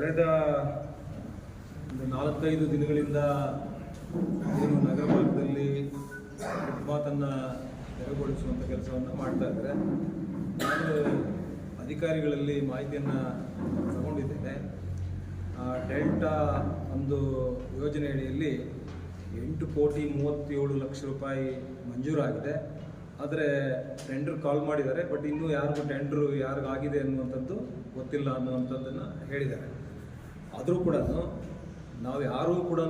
ಕಳೆದ ಒಂದು 4-5 ದಿನಗಳಿಂದ ಏನು ನಗರ ಭಾಗದಲ್ಲಿ ಫುಟ್ಪಾತನ್ನು ತೆರವುಗೊಳಿಸುವಂಥ ಕೆಲಸವನ್ನು ಮಾಡ್ತಾ ಇದ್ದಾರೆ. ನಾನು ಅಧಿಕಾರಿಗಳಲ್ಲಿ ಮಾಹಿತಿಯನ್ನು ತಗೊಂಡಿದ್ದೇನೆ. ಡೆಲ್ಟಾ ಒಂದು ಯೋಜನೆ ಅಡಿಯಲ್ಲಿ 8,37,00,000 ರೂಪಾಯಿ ಮಂಜೂರಾಗಿದೆ. ಆದರೆ ಟೆಂಡರ್ ಕಾಲ್ ಮಾಡಿದ್ದಾರೆ, ಬಟ್ ಇನ್ನೂ ಯಾರಿಗೂ ಟೆಂಡರ್ ಯಾರಿಗಾಗಿದೆ ಅನ್ನುವಂಥದ್ದು ಗೊತ್ತಿಲ್ಲ ಅನ್ನುವಂಥದ್ದನ್ನು ಹೇಳಿದ್ದಾರೆ. ಆದರೂ ಕೂಡ ನಾವು ಯಾರೂ ಕೂಡ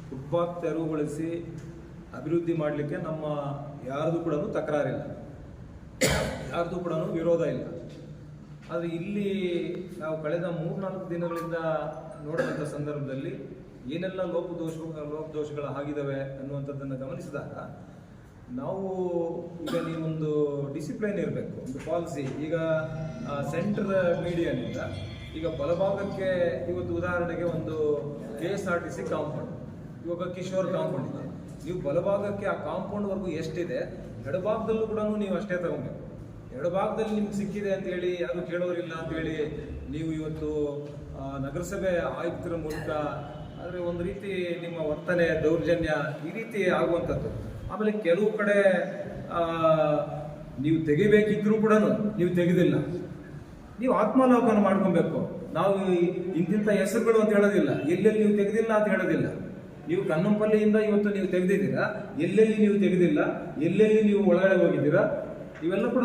ಫುಟ್ಪಾತ್ ತೆರವುಗೊಳಿಸಿ ಅಭಿವೃದ್ಧಿ ಮಾಡಲಿಕ್ಕೆ ನಮ್ಮ ಯಾರ್ದು ಕೂಡ ತಕರಾರಿಲ್ಲ, ಯಾರ್ದು ಕೂಡ ವಿರೋಧ ಇಲ್ಲ. ಆದರೆ ಇಲ್ಲಿ ನಾವು ಕಳೆದ 3-4 ದಿನಗಳಿಂದ ನೋಡಿದಂಥ ಸಂದರ್ಭದಲ್ಲಿ ಏನೆಲ್ಲ ಲೋಪದೋಷಗಳು ಆಗಿದ್ದಾವೆ ಅನ್ನುವಂಥದ್ದನ್ನು ಗಮನಿಸಿದಾಗ ನಾವು ಈಗ ನೀವೊಂದು ಡಿಸಿಪ್ಲೈನ್ ಇರಬೇಕು, ಒಂದು ಪಾಲಿಸಿ. ಈಗ ಸೆಂಟ್ರ್ ಮೀಡಿಯಾನಿಂದ ಈಗ ಬಲಭಾಗಕ್ಕೆ ಇವತ್ತು ಉದಾಹರಣೆಗೆ ಒಂದು KSRTC ಕಾಂಪೌಂಡ್, ಇವಾಗ ಕಿಶೋರ್ ಕಾಂಪೌಂಡ್ ಇದೆ. ನೀವು ಬಲಭಾಗಕ್ಕೆ ಆ ಕಾಂಪೌಂಡ್ವರೆಗೂ ಎಷ್ಟಿದೆ, ಎಡಭಾಗದಲ್ಲೂ ಕೂಡ ನೀವು ಅಷ್ಟೇ ತಗೊಬೇಕು. ಎಡಭಾಗದಲ್ಲಿ ನಿಮ್ಗೆ ಸಿಕ್ಕಿದೆ ಅಂತೇಳಿ ಯಾರು ಕೇಳೋರಿಲ್ಲ ಅಂತೇಳಿ ನೀವು ಇವತ್ತು ನಗರಸಭೆ ಆಯುಕ್ತರ ಮೂಲಕ ಆದರೆ ಒಂದು ರೀತಿ ನಿಮ್ಮ ವರ್ತನೆ ದೌರ್ಜನ್ಯ ಈ ರೀತಿ ಆಗುವಂಥದ್ದು. ಆಮೇಲೆ ಕೆಲವು ಕಡೆ ನೀವು ತೆಗಿಬೇಕಿದ್ರೂ ಕೂಡ ನೀವು ತೆಗೆದಿಲ್ಲ. ನೀವು ಆತ್ಮಾವಲೋಕನ ಮಾಡ್ಕೊಬೇಕು. ನಾವು ಇಂತಿಂಥ ಹೆಸರುಗಳು ಅಂತ ಹೇಳೋದಿಲ್ಲ, ಎಲ್ಲೆಲ್ಲಿ ನೀವು ತೆಗೆದಿಲ್ಲ ಅಂತ ಹೇಳೋದಿಲ್ಲ. ನೀವು ಕನ್ನಂಪಲ್ಲಿಯಿಂದ ಇವತ್ತು ನೀವು ತೆಗೆದಿದ್ದೀರಾ, ಎಲ್ಲೆಲ್ಲಿ ನೀವು ತೆಗೆದಿಲ್ಲ, ಎಲ್ಲೆಲ್ಲಿ ನೀವು ಒಳಗಡೆ ಹೋಗಿದ್ದೀರಾ, ಇವೆಲ್ಲ ಕೂಡ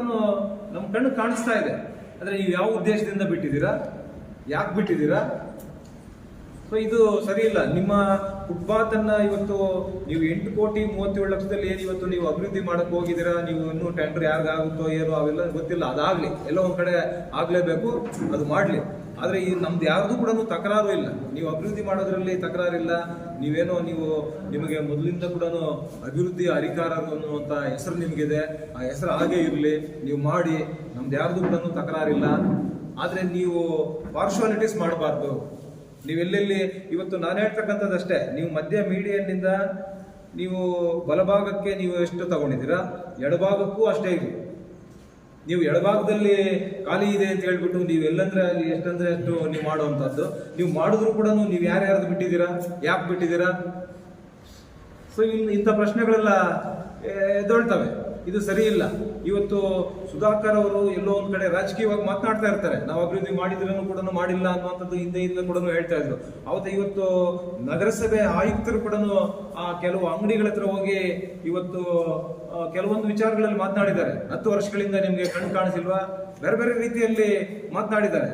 ನಮ್ಮ ಕಣ್ಣು ಕಾಣಿಸ್ತಾ ಇದೆ. ಆದರೆ ನೀವು ಯಾವ ಉದ್ದೇಶದಿಂದ ಬಿಟ್ಟಿದ್ದೀರಾ, ಯಾಕೆ ಬಿಟ್ಟಿದ್ದೀರಾ? ಸೊ ಇದು ಸರಿ ಇಲ್ಲ. ನಿಮ್ಮ ಫುಟ್ಪಾತನ್ನು ಇವತ್ತು ನೀವು 8,37,00,000 ಏನು ಇವತ್ತು ನೀವು ಅಭಿವೃದ್ಧಿ ಮಾಡಕ್ಕೆ ಹೋಗಿದ್ದೀರಾ, ನೀವು ಇನ್ನೂ ಟೆಂಡರ್ ಯಾರಿಗಾಗುತ್ತೋ ಏನೋ ಅವೆಲ್ಲ ಗೊತ್ತಿಲ್ಲ. ಅದಾಗಲಿ, ಎಲ್ಲೋ ಒಂದು ಕಡೆ ಆಗಲೇಬೇಕು, ಅದು ಮಾಡಲಿ. ಆದರೆ ಈ ನಮ್ದು ಯಾರ್ದು ಕೂಡ ತಕರಾರು ಇಲ್ಲ. ನೀವು ಅಭಿವೃದ್ಧಿ ಮಾಡೋದ್ರಲ್ಲಿ ತಕರಾರಿಲ್ಲ. ನಿಮಗೆ ಮೊದಲಿಂದ ಕೂಡ ಅಭಿವೃದ್ಧಿ ಅಧಿಕಾರರು ಅನ್ನುವಂಥ ಹೆಸರು ನಿಮಗಿದೆ. ಆ ಹೆಸರು ಹಾಗೇ ಇರಲಿ, ನೀವು ಮಾಡಿ. ನಮ್ದು ಯಾರ್ದು ಕೂಡ ತಕರಾರಿಲ್ಲ. ಆದರೆ ನೀವು ಪಾರ್ಶಾಲಿಟೀಸ್ ಮಾಡಬಾರ್ದು. ನೀವೆಲ್ಲೆಲ್ಲಿ ಇವತ್ತು ನಾನು ಹೇಳ್ತಕ್ಕಂಥದ್ದಷ್ಟೇ, ನೀವು ಮಧ್ಯ ಮೀಡಿಯನ್ನಿಂದ ನೀವು ಬಲಭಾಗಕ್ಕೆ ನೀವು ಎಷ್ಟು ತಗೊಂಡಿದ್ದೀರಾ, ಎಡಭಾಗಕ್ಕೂ ಅಷ್ಟೇ ಇದೆ. ನೀವು ಎಡಭಾಗದಲ್ಲಿ ಖಾಲಿ ಇದೆ ಅಂತ ಹೇಳ್ಬಿಟ್ಟು ನೀವು ಎಲ್ಲಂದ್ರೆ ಅಲ್ಲಿ ಎಷ್ಟಂದ್ರೆ ಅಷ್ಟು ನೀವು ಮಾಡುವಂಥದ್ದು. ನೀವು ಮಾಡಿದ್ರು ಕೂಡ ನೀವು ಯಾರ್ಯಾರ್ದು ಬಿಟ್ಟಿದ್ದೀರಾ, ಯಾಕೆ ಬಿಟ್ಟಿದ್ದೀರಾ? ಸೊ ಇಂಥ ಪ್ರಶ್ನೆಗಳೆಲ್ಲ ಎದ್ದೊಳ್ತವೆ. ಇದು ಸರಿ ಇಲ್ಲ. ಇವತ್ತು ಸುಧಾಕರ್ ಅವರು ಎಲ್ಲೋ ಒಂದ್ ಕಡೆ ರಾಜಕೀಯವಾಗಿ ಮಾತನಾಡ್ತಾ ಇರ್ತಾರೆ, ನಾವು ಅಭಿವೃದ್ಧಿ ಮಾಡಿದ್ರೂ ಕೂಡ ಮಾಡಿಲ್ಲ ಅನ್ನುವಂಥದ್ದು ಹಿಂದೆ ಕೂಡ ಹೇಳ್ತಾ ಇದ್ರು. ಅವತ್ತು ಇವತ್ತು ನಗರಸಭೆ ಆಯುಕ್ತರು ಕೂಡ ಕೆಲವು ಅಂಗಡಿಗಳ ಹತ್ರ ಹೋಗಿ ಇವತ್ತು ಕೆಲವೊಂದು ವಿಚಾರಗಳಲ್ಲಿ ಮಾತನಾಡಿದ್ದಾರೆ. 10 ವರ್ಷಗಳಿಂದ ನಿಮ್ಗೆ ಕಣ್ಣು ಕಾಣಿಸಿಲ್ವಾ, ಬೇರೆ ಬೇರೆ ರೀತಿಯಲ್ಲಿ ಮಾತನಾಡಿದ್ದಾರೆ.